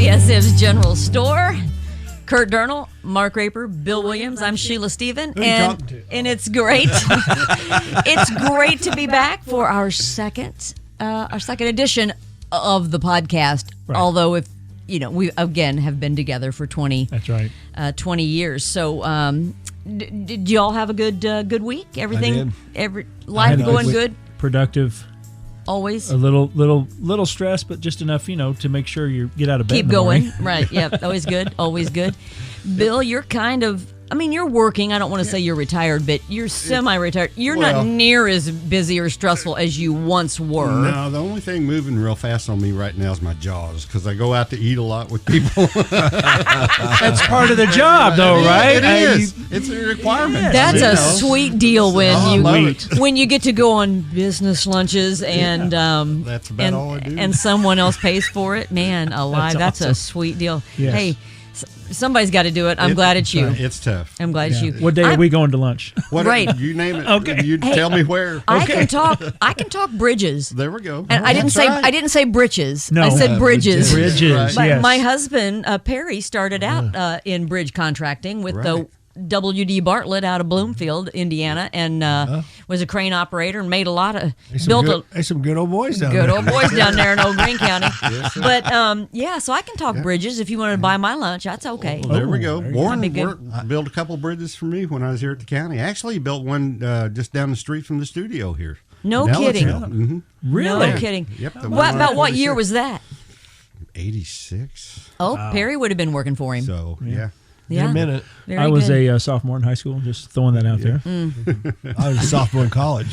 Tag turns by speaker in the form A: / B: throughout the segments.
A: KCSM's General Store. Curt Durnall, Mark Raper, Bill Williams. I'm Sheila Stephen, and it's great. It's great to be back for our second edition of the podcast. Right. Although, if we again have been together for 20. That's right. 20 years. So, did y'all have a good week? Everything, life going good,
B: productive.
A: Always
B: a little stress, but just enough, to make sure you get out of bed.
A: Keep going, right? Yep, always good, always good. Bill, you're you're working. I don't want to say you're retired, but you're semi-retired. You're not near as busy or stressful as you once were.
C: No, the only thing moving real fast on me right now is my jaws, because I go out to eat a lot with people.
B: That's part of the job, though, right?
C: It is. It's a requirement.
A: That's a sweet deal when you get to go on business lunches and
C: that's about all I do.
A: And someone else pays for it. Man, alive, that's awesome. A sweet deal. Yes. Hey. Somebody's got to do it. I'm glad it's you.
C: It's tough.
A: I'm glad it's you.
B: What day are we going to lunch?
A: Right.
C: You name it. Okay. You tell me where.
A: I can talk bridges.
C: There we go.
A: And I didn't say britches. No, I said bridges.
B: Bridges.
A: But
B: yes.
A: my husband Perry started out in bridge contracting with the W.D. Bartlett out of Bloomfield, Indiana, and was a crane operator and made a lot of
D: some good old boys down there.
A: Good old boys down there in Old Greene County. Yes, but so I can talk bridges. If you want to buy my lunch, that's okay.
C: Well, there we go. Warren built a couple bridges for me when I was here at the county. Actually, he built one just down the street from the studio here.
A: No kidding.
C: Mm-hmm.
B: Really?
A: No kidding.
C: Yep.
A: About what year was that?
C: 86.
A: Oh, wow. Perry would have been working for him.
C: So, yeah.
D: In a minute.
B: I was a sophomore in high school, just throwing that out there.
D: Mm. I was a sophomore in college.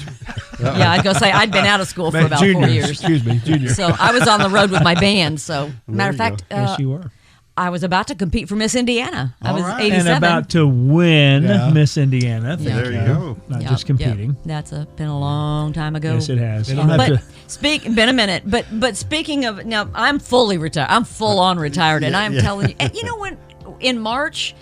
A: Yeah, I'd go say I'd been out of school for about 4 years.
D: Excuse me, junior.
A: So I was on the road with my band. So, matter of fact,
B: yes, you were.
A: I was about to compete for Miss Indiana. I was 87.
B: And about to win Miss Indiana.
C: There you go.
B: Not just competing.
A: Yep. That's been a long time ago.
B: Yes, it has.
A: Been a minute. But speaking of, now I'm fully retired. I'm full on retired, and I'm telling you, and in March,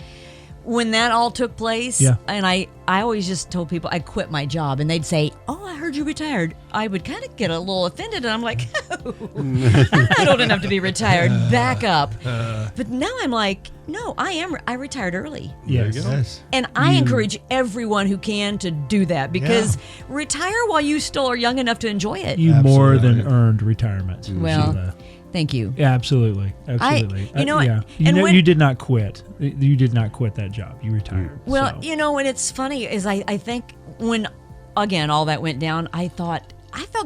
A: when that all took place, and I always just told people I quit my job, and they'd say, "Oh, I heard you retired." I would kind of get a little offended, and I'm like, "Oh, I'm not old enough to be retired. Back up." But now I'm like, "No, I retired early."
B: Yes.
A: And I encourage everyone who can to do that, because retire while you still are young enough to enjoy it.
B: You more than earned retirement.
A: Well.
B: Sheila.
A: Thank you.
B: Yeah, absolutely. You did not quit. You did not quit that job. You retired.
A: Well, and it's funny is I think when, again, all that went down, I felt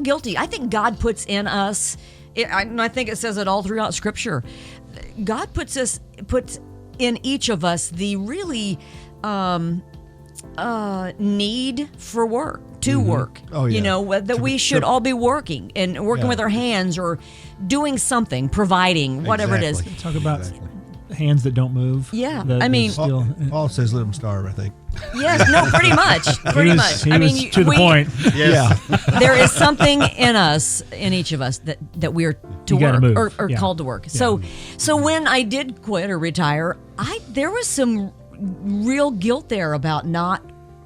A: guilty. I think God puts in us, and I think it says it all throughout Scripture, God puts in each of us the really need for work. To work, that we should all be working and working with our hands or doing something, providing, whatever it is.
B: Talk about hands that don't move.
A: Yeah,
D: Paul says let them starve, I think.
A: Yes, no, pretty much.
B: To the point.
C: Yes.
A: There is something in us, in each of us, that we're to work or called to work. Yeah. So when I did quit or retire, there was some real guilt there about not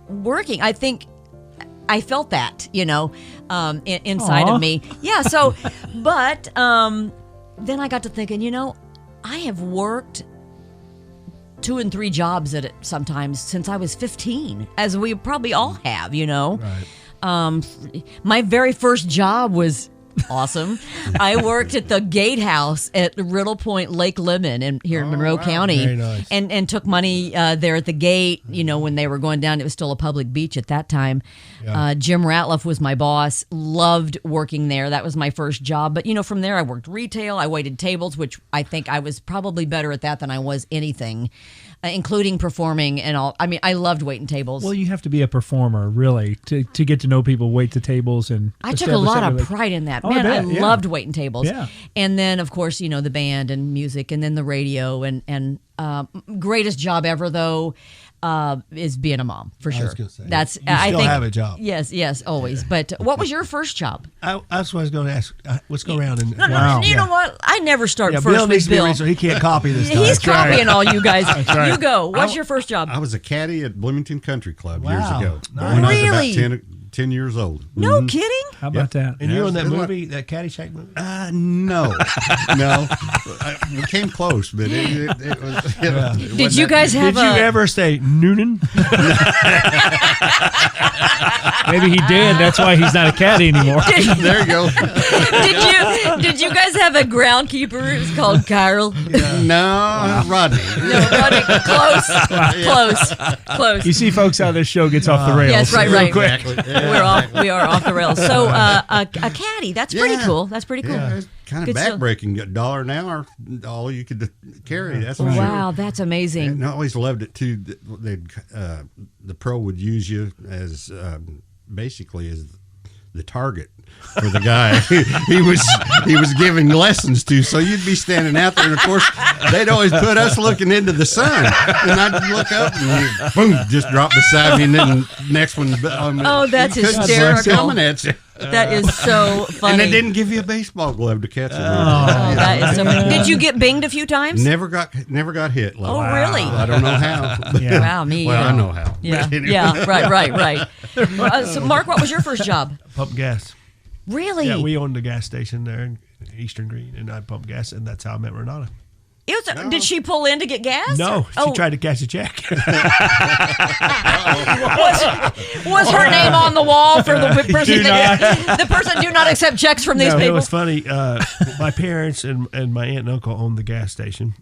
A: working. I think I felt that, inside of me. Yeah. So, but then I got to thinking, I have worked 2 and 3 jobs at it sometimes since I was 15, as we probably all have, Right. My very first job was awesome. I worked at the gatehouse at Riddle Point, Lake Lemon here in Monroe County.
D: Very nice.
A: And took money there at the gate, when they were going down. It was still a public beach at that time. Yeah. Jim Ratliff was my boss. Loved working there. That was my first job. But, from there I worked retail. I waited tables, which I think I was probably better at that than I was anything, including performing and all. I mean, I loved waiting tables.
B: Well, you have to be a performer, really, to get to know people, wait the tables. And
A: I took a lot of pride in that. Man, I loved waiting tables. Yeah. And then, of course, the band and music, and then the radio. And greatest job ever, though, is being a mom, for sure.
D: I was gonna say,
A: that's
D: you still have a job.
A: Yes, always. Yeah. But what was your first job?
D: That's what I was going to ask. Let's go around and.
A: No, you know what? I never start first
D: Bill
A: with Bill.
D: So he can't copy this time.
A: He's copying all you guys. Right. You go. What's your first job?
C: I was a caddy at Bloomington Country Club years ago.
D: Nice.
C: When
A: really?
C: I was about 10 years old.
A: No kidding?
B: How about that?
D: And you're on that movie, that Caddyshack movie?
C: No. No. We came close, but it was...
A: Did you guys have
D: Did you ever say Noonan?
B: Maybe he did. That's why he's not a caddy anymore.
C: There you go.
A: Did you guys have a groundkeeper? It was called Carl.
C: No, Rodney.
A: No, Rodney. Close.
B: You see, folks, how this show gets off the rails.
A: Yes, right.
C: Exactly.
A: We are off the rails. So a caddy, that's pretty cool. That's pretty cool.
C: Yeah, it's kind of
A: Good
C: backbreaking. $1 an hour, all you could carry. That's for
A: Wow,
C: sure.
A: that's amazing.
C: And I always loved it too. The pro would use you as basically as the target for the guy he was giving lessons to. So you'd be standing out there, and of course they'd always put us looking into the sun, and I'd look up and boom, just drop beside me, and then next one.
A: Oh, that's hysterical.
C: Coming at you.
A: That is so funny.
C: And they didn't give you a baseball glove to catch it.
A: Oh, that is so funny. Did you get binged a few times?
C: Never got hit.
A: Oh, really?
C: I don't know how.
B: Yeah.
A: Wow, me.
C: Well, I know how.
A: Yeah, yeah, right. So, Mark, what was your first job?
D: Pump gas.
A: Really?
D: Yeah, we owned a gas station there in Eastern Green, and I pumped gas, and that's how I met Renata.
A: Did she pull in to get gas?
D: No, she tried to cash a check.
A: Was her name on the wall for the person? The person do not accept checks from these people.
D: It was funny. My parents and my aunt and uncle owned the gas station,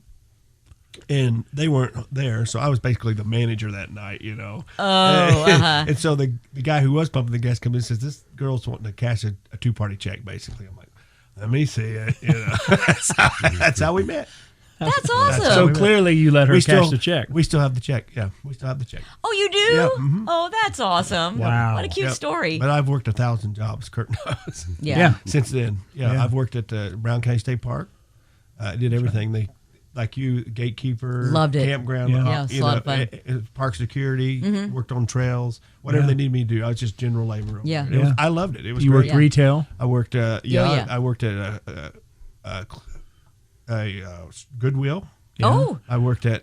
D: and they weren't there, so I was basically the manager that night, you know.
A: Oh,
D: And so the guy who was pumping the gas comes in and says, "This girl's wanting to cash a two-party check." Basically, I'm like, "Let me see it." You know, that's how we met.
A: That's awesome.
B: So clearly you let her cash the check.
D: We still have the check. Yeah, we still have the check.
A: Oh, you do?
D: Yeah, mm-hmm.
A: Oh, that's awesome.
B: Wow.
A: What a cute story.
D: But I've worked 1,000 jobs, Curt knows.
A: Yeah.
D: Since then. Yeah, I've worked at Brown County State Park. I did everything. They, like you, gatekeeper.
A: Loved it.
D: Campground.
A: Yeah, it's a lot of fun.
D: Park security. Worked on trails. Whatever they needed me to do. I was just general labor.
A: Yeah.
D: I loved it. It was
B: You
D: great.
B: worked retail?
D: I worked,
A: yeah.
D: I worked at a Goodwill.
B: Yeah.
A: Oh.
D: I worked at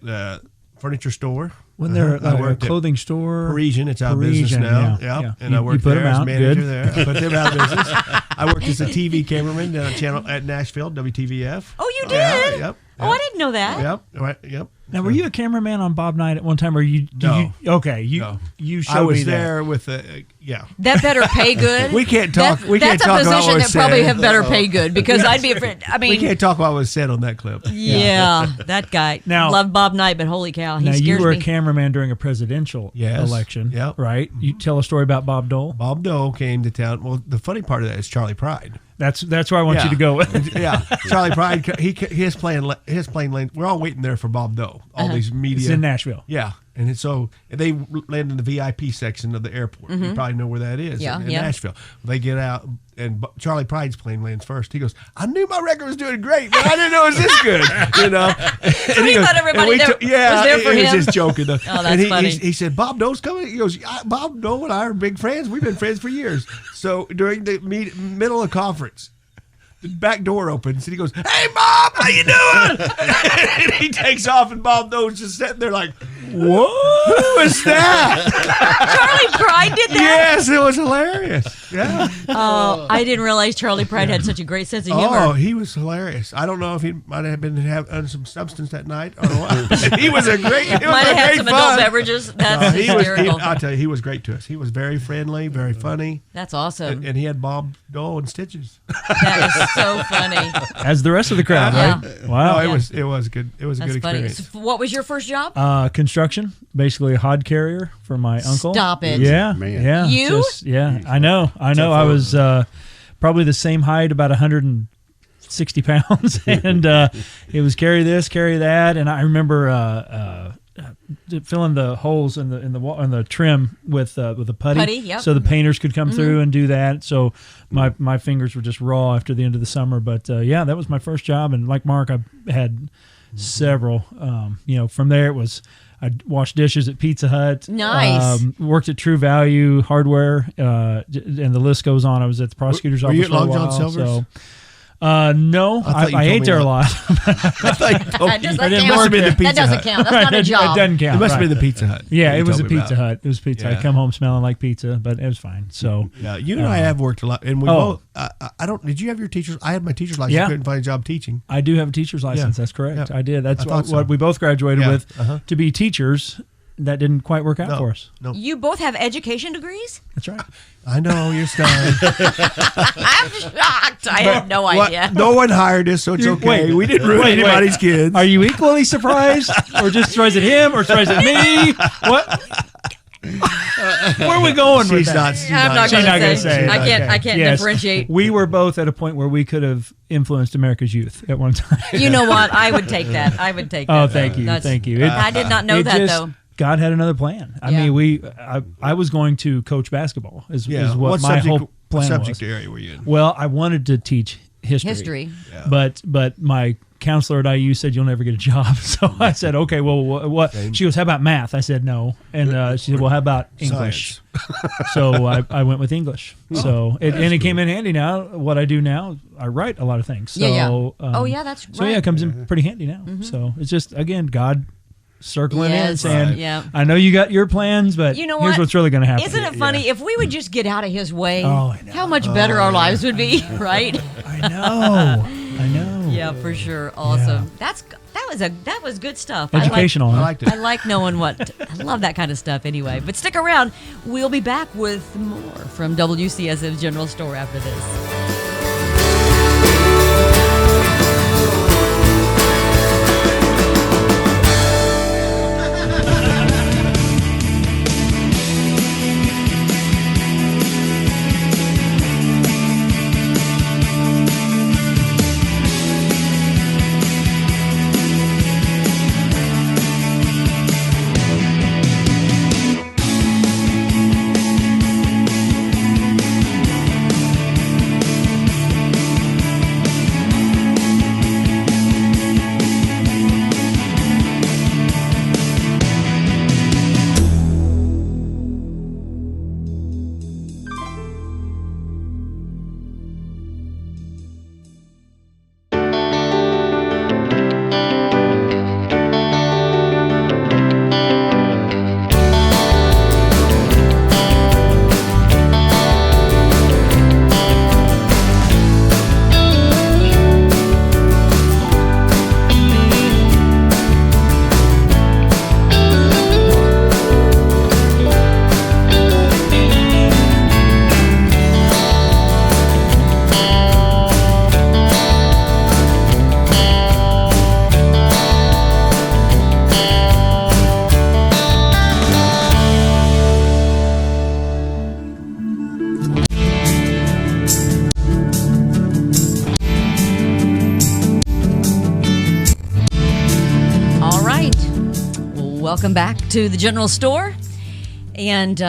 D: furniture store.
B: Wasn't there
D: I
B: a
D: worked at
B: clothing store?
D: Parisian, it's out of business now. Yeah. And I worked
B: put
D: there
B: them
D: as
B: out.
D: manager
B: Good.
D: there. I put them out of business. I worked as a TV cameraman down at Nashville, WTVF.
A: Oh, you did?
D: Yeah, yep.
A: Oh, I didn't know that.
D: Yep. Right. Yep.
B: Now, were you a cameraman on Bob Night at one time, or you?
D: No.
B: You showed
D: I was
B: me that.
D: there with
A: That better pay good.
D: We can't talk.
A: That's a position that probably have better pay good because I'd be afraid. I mean,
D: we can't talk about what was said on that clip.
A: Yeah, that guy.
B: Now,
A: loved Bob Knight, but holy cow, he scares me.
B: Now, you were a cameraman during a presidential election, right? You tell a story about Bob Dole.
D: Bob Dole came to town. Well, the funny part of that is Charlie Pride.
B: That's where I want you to go with.
D: Yeah, Charlie Pride. His plane lane. We're all waiting there for Bob Dole. All these media.
B: It's in Nashville.
D: Yeah, and so they land in the VIP section of the airport. You probably know where that is. In Nashville. They get out, and Charlie Pride's plane lands first. He goes, "I knew my record was doing great, but I didn't know it was this good." You know.
A: So he thought everybody was there for him.
D: He was just joking though.
A: Oh, that's funny.
D: He said, "Bob Dole's coming." He goes, "Bob Dole and I are big friends. We've been friends for years." So during the middle of conference, the back door opens and he goes, "Hey, Bob, how you doing?" And he takes off, and Bob Dole's just sitting there like, "What? Who was that?"
A: Charlie Pride did that?
D: Yes, it was hilarious. Yeah.
A: Oh, I didn't realize Charlie Pride had such a great sense of humor.
D: Oh, he was hilarious. I don't know if he might have been having some substance that night or what. He was a great. It was
A: might have had
D: great
A: some
D: fun.
A: adult beverages. That's hysterical.
D: I'll tell you, he was great to us. He was very friendly, very funny.
A: That's awesome.
D: And he had Bob Dole and stitches.
A: That is so funny.
B: As the rest of the crowd, right? Wow.
D: No, it was good. It was a
A: That's
D: good
A: funny.
D: experience.
A: So what was your first job?
B: Construction, basically a hod carrier for my uncle.
A: Stop it.
B: Yeah,
C: Man.
B: yeah.
A: You?
B: I know. I was probably the same height, about 160 pounds, and it was carry this, carry that, and I remember filling the holes in the trim with a putty,
A: yep.
B: so the painters could come through and do that. So my fingers were just raw after the end of the summer. But that was my first job, and like Mark, I had several. From there it was. I washed dishes at Pizza Hut.
A: Nice.
B: Worked at True Value Hardware, and the list goes on. I was at the prosecutor's office
D: you at
B: for a
D: Long
B: while.
D: John Silver's?
B: No, I ate there a lot.
A: That doesn't count. That's not a job.
B: It doesn't count.
D: It must have been the Pizza Hut.
B: Yeah, it was a Pizza Hut. It was pizza. I come home smelling like pizza, but it was fine. So
D: yeah, you and I have worked a lot, and we both. I don't. Did you have your teacher's? I had my teacher's license. Couldn't find a job teaching.
B: I do have a teacher's license. That's correct.
D: Yeah.
B: I did. That's what we both graduated with to be teachers. That didn't quite work out for us.
D: No.
A: You both have education degrees?
B: That's right.
D: I know, you're stunned.
A: I'm shocked. I had no idea.
D: No one hired us, so it's okay. We didn't ruin anybody's kids.
B: Are you equally surprised? Or just surprised at him? Or surprised at me? What? Where are we going with that?
A: I'm not going to say. I can't differentiate.
B: We were both at a point where we could have influenced America's youth at one time.
A: You know what? I would take that.
B: Oh, thank you. Thank you.
A: I did not know that, though.
B: God had another plan. I mean, I was going to coach basketball is what my whole plan was.
D: What subject area were you in?
B: Well, I wanted to teach history. But my counselor at IU said you'll never get a job. So I said, okay, well, what? She goes, how about math? I said no. And she said, well, how about English? So I went with English. So it came in handy now. What I do now, I write a lot of things. So,
A: that's right.
B: So it comes in pretty handy now. Mm-hmm. So it's just, again, God circling in and saying, I know you got your plans, but
A: you know
B: here's what's really going to happen.
A: Isn't it funny? If we would just get out of his way, how much better our lives would be, right?
B: I know.
A: Yeah, for sure. Awesome. Yeah. That was good stuff.
B: Educational.
D: I liked it.
A: I like knowing I love that kind of stuff anyway. But stick around. We'll be back with more from WCSF's General Store after this. Welcome back to the General Store. And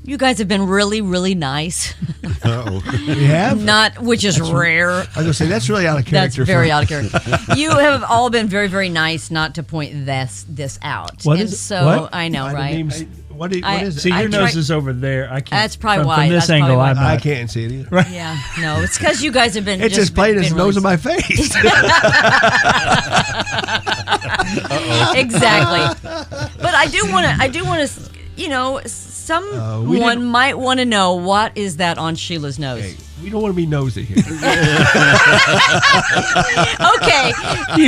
A: you guys have been really, really nice.
C: Uh-oh.
D: We have?
A: Which is rare.
D: I was going to say, that's really out of character.
A: That's very out of character. You have all been very, very nice not to point this out.
B: What is it?
A: So
B: what?
A: I know, right?
D: What is it?
B: See, your nose is over there. I can't.
A: That's probably why.
B: From this angle,
D: I can't see it either.
B: Right.
A: Yeah, no, it's because you guys have been.
D: It's just plain as nose on my face.
A: Exactly. But I do want to, someone might want to know, what is that on Sheila's nose?
D: Hey, we don't want to be nosy here.
A: Okay,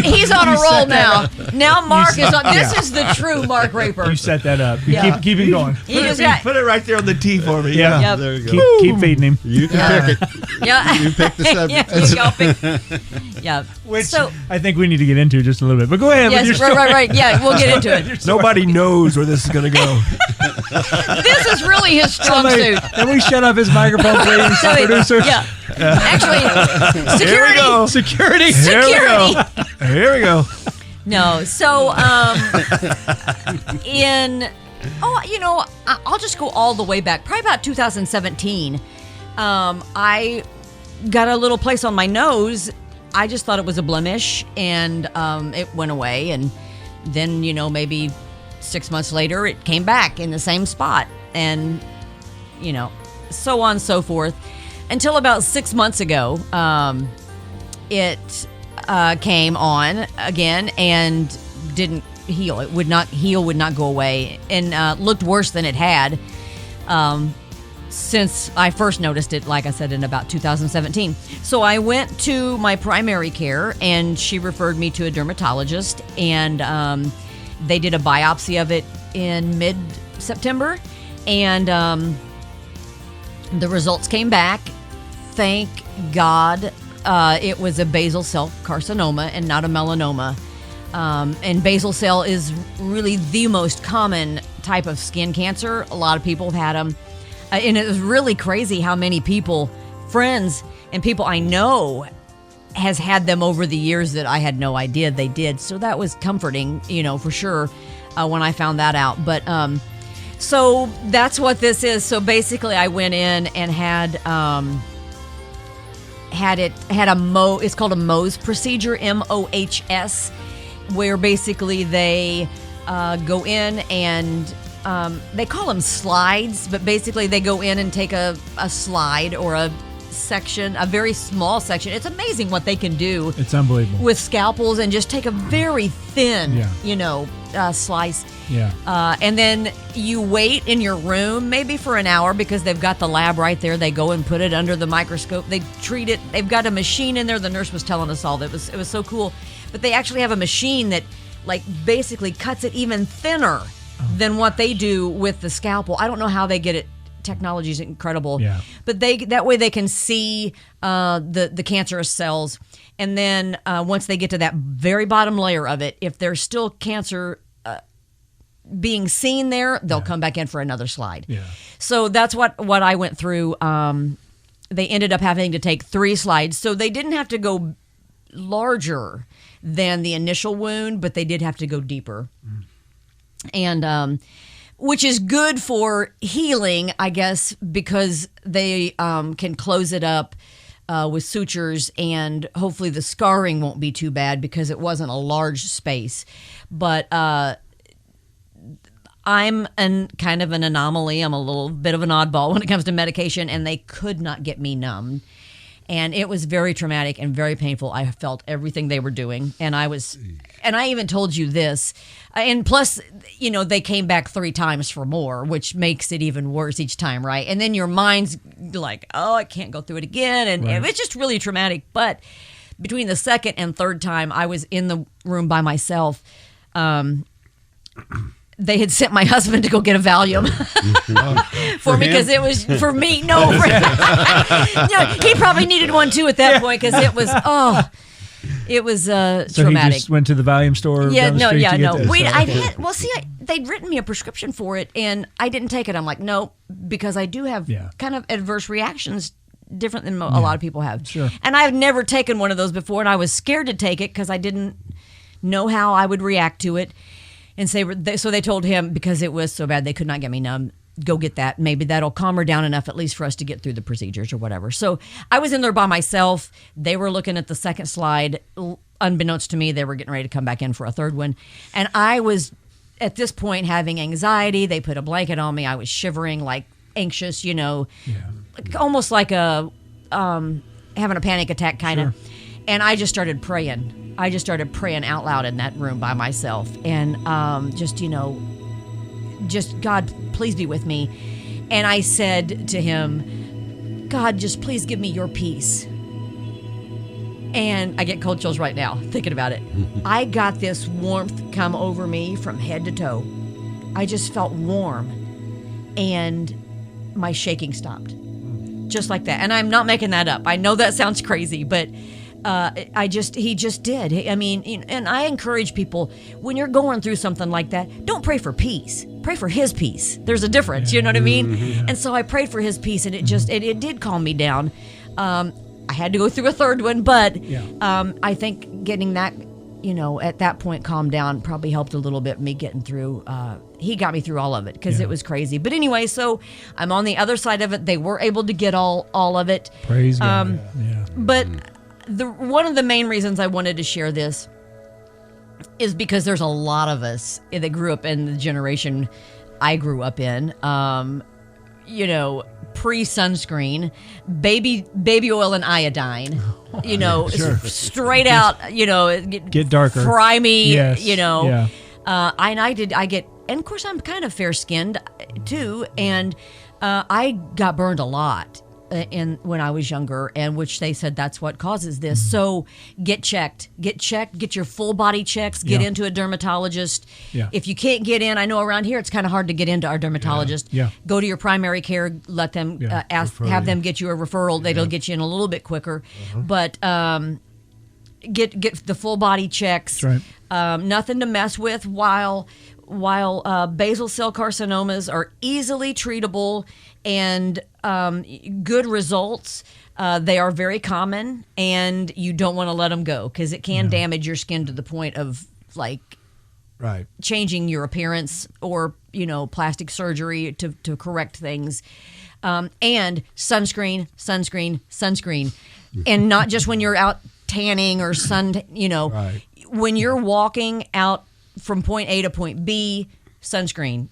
A: he's on a roll now. Now Mark is on. This is the true Mark Raper.
B: You set that up. Keep it going.
D: Put it right there on the tee for me.
B: Yeah,
A: yep.
C: There you go.
B: Keep feeding him.
C: You can pick it.
A: Yeah,
C: you pick the subject.
A: Yeah.
B: Which I think we need to get into just a little bit. But go ahead.
A: Yes,
B: with your
A: right. Yeah, we'll get into it.
D: Nobody knows where this is going to go.
A: This is really his strong suit.
B: Can we shut up his microphone, please, producer?
A: Yeah. Actually,
B: security.
D: Here we go.
A: No. So, I'll just go all the way back. Probably about 2017. I got a little place on my nose. I just thought it was a blemish, and it went away. And then, maybe 6 months later, it came back in the same spot, and so on and so forth. until about 6 months ago, it came on again and didn't heal. It would not heal, would not go away, and looked worse than it had since I first noticed it, like I said, in about 2017. So I went to my primary care, and she referred me to a dermatologist, and they did a biopsy of it in mid-September, and the results came back. Thank God it was a basal cell carcinoma and not a melanoma. And basal cell is really the most common type of skin cancer. A lot of people have had them. And it was really crazy how many people, friends and people I know, has had them over the years that I had no idea they did. So that was comforting, for sure, when I found that out. But so that's what this is. So basically I went in and had it's called a Mohs procedure, MOHS, where basically they go in and they call them slides, but basically they go in and take a slide or a section, a very small section. It's amazing what they can do.
B: It's unbelievable.
A: With scalpels, and just take a very thin, slice.
B: Yeah.
A: And then you wait in your room maybe for an hour, because they've got the lab right there. They go and put it under the microscope. They treat it. They've got a machine in there. The nurse was telling us all. It was so cool. But they actually have a machine that basically cuts it even thinner than what they do with the scalpel. I don't know how they get it. Technology is incredible.
B: Yeah.
A: But that way they can see the cancerous cells, and then once they get to that very bottom layer of it, if there's still cancer being seen there, they'll come back in for another slide.
B: Yeah.
A: So that's what I went through. They ended up having to take 3 slides, so they didn't have to go larger than the initial wound, but they did have to go deeper. And which is good for healing, I guess, because they can close it up with sutures, and hopefully the scarring won't be too bad because it wasn't a large space. But I'm kind of an anomaly. I'm a little bit of an oddball when it comes to medication, and they could not get me numb. And it was very traumatic and very painful. I felt everything they were doing. And I even told you this. And plus, they came back 3 times for more, which makes it even worse each time, right? And then your mind's like, oh, I can't go through it again. And
B: right.
A: It's just really traumatic. But between the second and third time, I was in the room by myself. They had sent my husband to go get a Valium for me, because it was for me. No, he probably needed one too at that point, because it was
B: so
A: traumatic.
B: He just went to the Valium store.
A: Yeah,
B: no.
A: This. They'd written me a prescription for it, and I didn't take it. I'm like, no, because I do have kind of adverse reactions, different than a lot of people have.
B: Sure.
A: And I've never taken one of those before, and I was scared to take it because I didn't know how I would react to it. And so they told him, because it was so bad they could not get me numb, go get that. Maybe that'll calm her down enough, at least for us to get through the procedures or whatever. So I was in there by myself. They were looking at the second slide. Unbeknownst to me, they were getting ready to come back in for a third one. And I was, at this point, having anxiety. They put a blanket on me. I was shivering, anxious, almost like having a panic attack kind of.
B: Sure.
A: And I just started praying. I just started praying out loud in that room by myself, and just God, please be with me. And I said to him, God, just please give me your peace. And I get cold chills right now thinking about it. I got this warmth come over me from head to toe. I just felt warm, and my shaking stopped, just like that. And I'm not making that up. I know that sounds crazy, but he just did. And I encourage people, when you're going through something like that, don't pray for peace. Pray for his peace. There's a difference, you know what I mean? Yeah. And so I prayed for his peace, and it did calm me down. I had to go through a third one, but I think getting that, at that point calmed down probably helped a little bit, me getting through. He got me through all of it, because it was crazy. But anyway, so I'm on the other side of it. They were able to get all of it.
B: Praise God.
A: But one of the main reasons I wanted to share this is because there's a lot of us that grew up in the generation I grew up in, pre-sunscreen, baby oil and iodine.
B: Sure.
A: Straight out.
B: Get darker.
A: Fry me.
B: Yes.
A: Yeah. And of course I'm kind of fair skinned too, and I got burned a lot when I was younger, and which they said that's what causes this. So get checked, get your full body checks, get into a dermatologist.
B: Yeah.
A: If you can't get in, I know around here it's kind of hard to get into our dermatologist.
B: Yeah.
A: Go to your primary care, let them have them get you a referral. They'll get you in a little bit quicker, but get the full body checks.
B: That's right.
A: Nothing to mess with while basal cell carcinomas are easily treatable and good results. They are very common, and you don't want to let them go because it can damage your skin to the point of changing your appearance or plastic surgery to correct things. And sunscreen, and not just when you're out tanning or when you're walking out from point A to point B, sunscreen.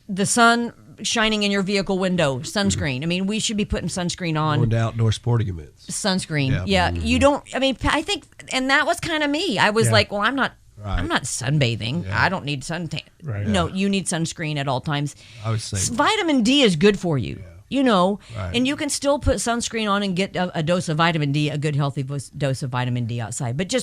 A: The sun shining in your vehicle window, sunscreen. I mean, we should be putting sunscreen on.
D: Going to outdoor sporting events.
A: Sunscreen. Yeah. You don't, I think, and that was kind of me. I was like, well, I'm not sunbathing. I don't need suntan.
B: Right.
A: No, you need sunscreen at all times.
D: I was saying.
A: Vitamin D is good for you. And you can still put sunscreen on and get a dose of vitamin D, a good healthy dose of vitamin D outside. But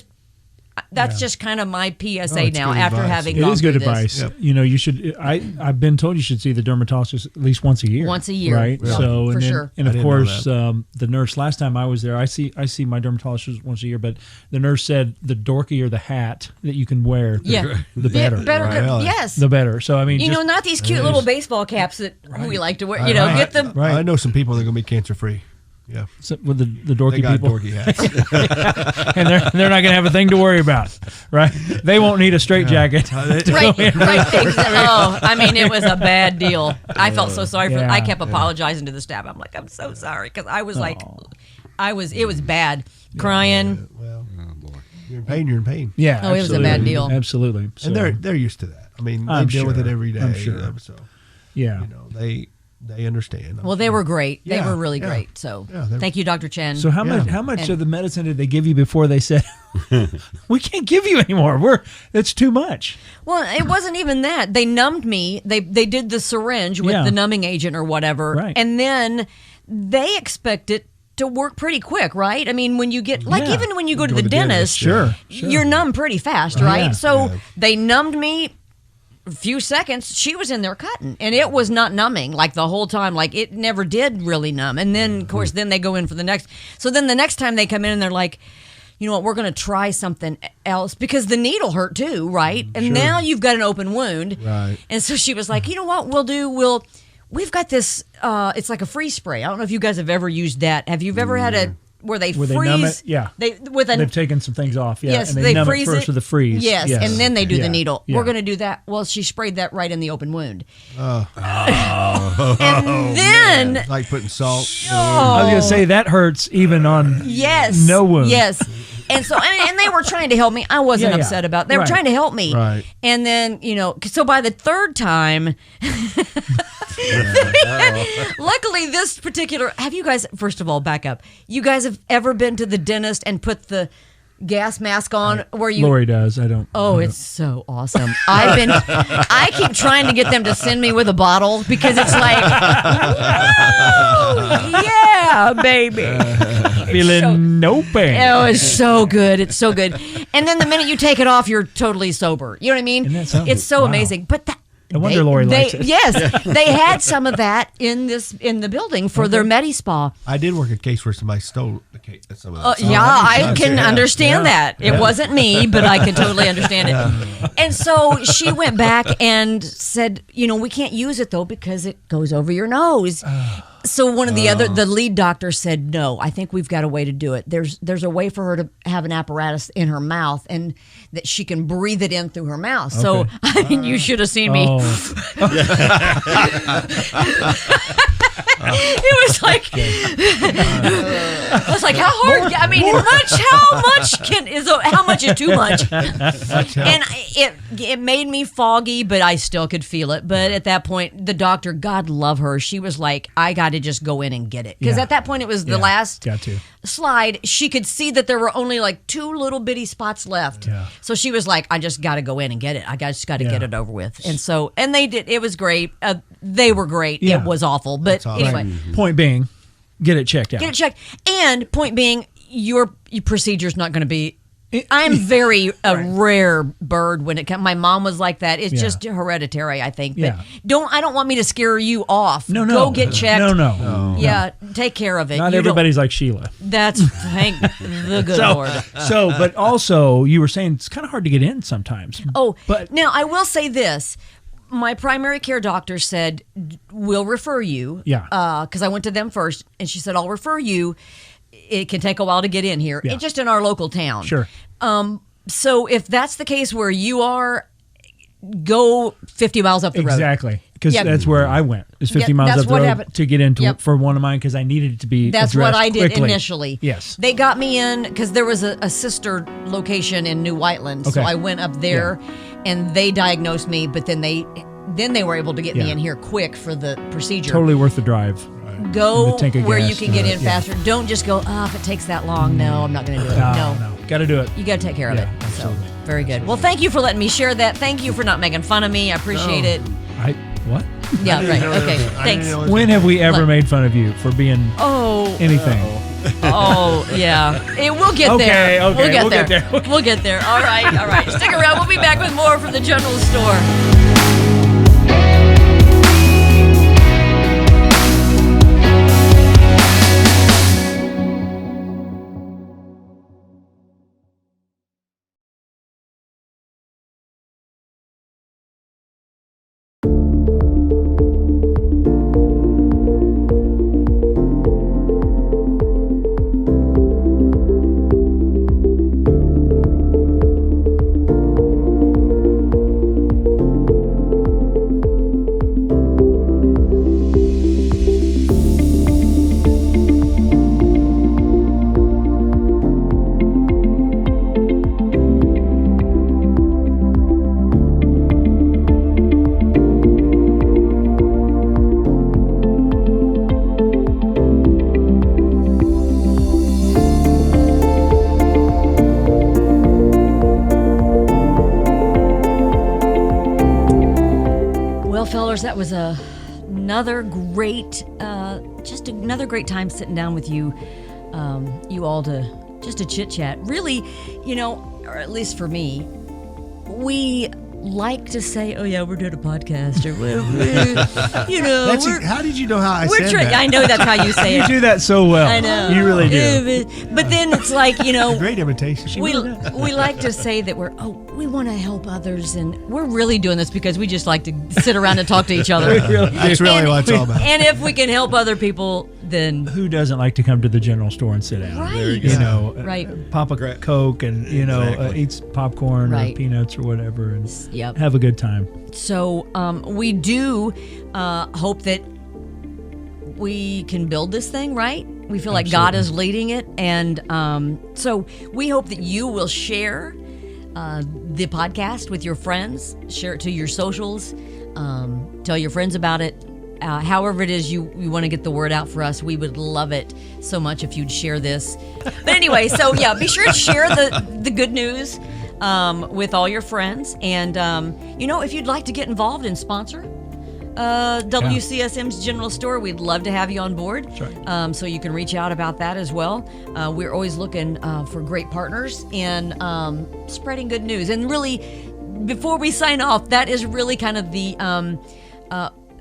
A: that's just kind of my PSA now after having gone through this.
B: It is good advice. Yep. You should. I've been told you should see the dermatologist at least once a year.
A: Once a year,
B: right?
A: Yeah.
B: So,
A: for sure.
B: And of course, the nurse. Last time I was there, I see my dermatologist once a year. But the nurse said the dorkier the hat that you can wear, the better.
A: Yes,
B: the better. So I mean,
A: not these cute little baseball caps that we like to wear. Get them.
B: Right.
D: I know some people that are going to be cancer free. Yeah,
B: so with the dorky
D: they got
B: people,
D: dorky hats,
B: and they're not going to have a thing to worry about, right? They won't need a straitjacket.
A: Right. Oh, I mean, it was a bad deal. I felt so sorry for. I kept apologizing to the staff. I'm like, I'm so sorry because I was like, it was bad, crying.
D: Well, you're in pain.
B: Yeah.
A: Oh, it was a bad deal.
B: Absolutely. So,
D: and they're used to that. I mean, they deal with it every day.
B: I'm sure.
D: So
B: yeah,
D: they understand.
A: Well, they were great. They were really great. So thank you, Dr. Chen.
B: So how much of the medicine did they give you before they said, we can't give you anymore? It's too much.
A: Well, it wasn't even that. They numbed me. They did the syringe with the numbing agent or whatever.
B: Right.
A: And then they expect it to work pretty quick, right? I mean, when you get, even when you go to the dentist,
B: sure.
A: You're numb pretty fast, right? Yeah. So they numbed me. A few seconds, she was in there cutting, and it was not numbing like the whole time. Like it never did really numb. And then, of course, then they go in for the next. So then the next time they come in and they're like, you know what, we're going to try something else because the needle hurt too, right? And now you've got an open wound.
D: Right.
A: And so she was like, you know what, we've got this, it's like a freeze spray. I don't know if you guys have ever used that. Have you ever had where they freeze?
B: They numb it? Yeah. They've taken some things off. Yeah.
A: Yes,
B: and they numb
A: freeze
B: it first with the freeze.
A: Yes, and then they do the needle.
B: Yeah.
A: We're going to do that. Well, she sprayed that right in the open wound.
B: Oh.
A: And then...
D: It's like putting salt.
B: I was going to say, that hurts even on no wound.
A: Yes. And so, and they were trying to help me. I wasn't upset about it. They were trying to help me.
D: Right.
A: And then, so by the third time... Luckily, this particular... Have you guys... First of all, back up. You guys have ever been to the dentist and put the gas mask on where you...
B: Lori does. I don't...
A: Oh, it's so awesome. I keep trying to get them to send me with a bottle because it's like... Whoa, yeah, baby.
B: Feeling no pain.
A: Oh, it's so good. It's so good. And then the minute you take it off, you're totally sober. You know what I mean? It's so amazing. But that...
B: No wonder Lori likes it.
A: Yes, they had some of that in the building for their Medi Spa.
D: I did work a case where somebody stole the case. Some of that.
A: I can understand that. It wasn't me, but I can totally understand it. And so she went back and said, we can't use it though because it goes over your nose. So one of the lead doctor said, no, I think we've got a way to do it. There's a way for her to have an apparatus in her mouth and that she can breathe it in through her mouth. Okay. So, I mean, you should have seen me. It was like, how hard? I mean, how much is too much? And it made me foggy, but I still could feel it. But at that point, the doctor, God love her, she was like, I got got to just go in and get it. Because at that point, it was the last slide. She could see that there were only like 2 little bitty spots left. Yeah. So she was like, I just got to go in and get it. I just got to get it over with. And they did. It was great. They were great. Yeah. It was awful. But anyway.
B: Right. Point being, get it checked out.
A: Get it checked. And point being, your procedure's not going to be... I'm very a rare bird when it comes. My mom was like that. It's just hereditary, I think. But I don't want me to scare you off.
B: No.
A: Go get checked.
B: No.
A: Yeah, take care of it.
B: Not everybody's like Sheila.
A: That's thank the good Lord.
B: But also you were saying it's kind of hard to get in sometimes.
A: Oh, but now I will say this. My primary care doctor said, we'll refer you. Yeah. Because I went to them first, and she said, I'll refer you. It can take a while to get in here. It's just in our local town.
B: Sure.
A: So if that's the case where you are, go 50 miles up the road.
B: Exactly. Because that's where I went. It's 50 miles up the road to get into for one of mine because I needed it to be
A: That's what I did
B: quickly.
A: Initially.
B: Yes.
A: They got me in because there was a sister location in New Whiteland. Okay. So I went up there and they diagnosed me, but then they were able to get me in here quick for the procedure.
B: Totally worth the drive.
A: Go where you can get in faster. Don't just go, if it takes that long. No, I'm not going to do it. No.
B: Got to do it.
A: You got to take care of it. Absolutely. So, very good. Well, thank you for letting me share that. Thank you for not making fun of me. I appreciate it.
B: What?
A: Yeah, right. Okay. Thanks.
B: When have we ever made fun of you for being anything?
A: Oh, yeah. We'll get there.
B: Okay.
A: We'll get there. We'll get there. All right. Stick around. We'll be back with more from the general store. That was another great time sitting down with you, you all to chit chat. Really, or at least for me, we like to say, "Oh yeah, we're doing a podcast," or
D: how did you know how I said that?
A: I know that's how you say it.
B: You do that so well.
A: I know.
B: You really do.
A: But then it's like,
D: great imitation.
A: We like to say that we want to help others, and we're really doing this because we just like to sit around and talk to each other.
D: That's really what it's all about.
A: And if we can help other people, then
B: who doesn't like to come to the general store and sit down?
A: Right.
B: There you go. Pop a Coke and eat popcorn or peanuts or whatever, and have a good time.
A: So we do hope that we can build this thing, right? We feel like God is leading it, and so we hope that you will share the podcast with your friends, share it to your socials, tell your friends about it. However it is you want to get the word out for us, we would love it so much if you'd share this. But anyway, so be sure to share the good news with all your friends. And, if you'd like to get involved and sponsor WCSM's General Store, we'd love to have you on board. That's right. So you can reach out about that as well. We're always looking for great partners in spreading good news. And really, before we sign off, that is really kind of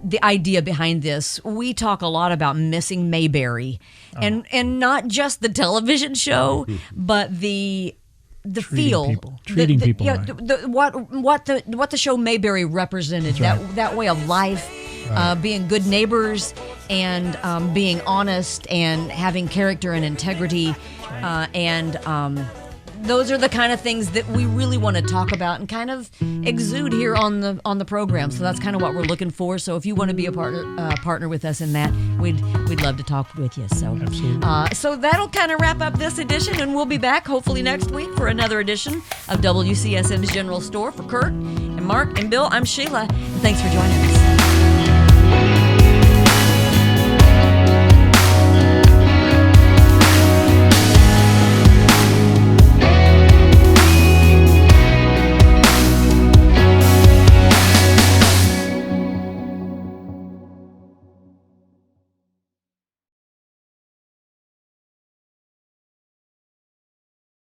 A: the idea behind this. We talk a lot about missing Mayberry, and not just the television show, but the treating people. What the show Mayberry represented. That way of life, being good neighbors, and being honest, and having character and integrity, and those are the kind of things that we really want to talk about and kind of exude here on the program. So that's kind of what we're looking for. So if you want to be a partner with us in that, we'd love to talk with you. So
B: absolutely.
A: So that'll kind of wrap up this edition, and we'll be back hopefully next week for another edition of WCSM's General Store. For Curt and Mark and Bill, I'm Sheila. And thanks for joining us.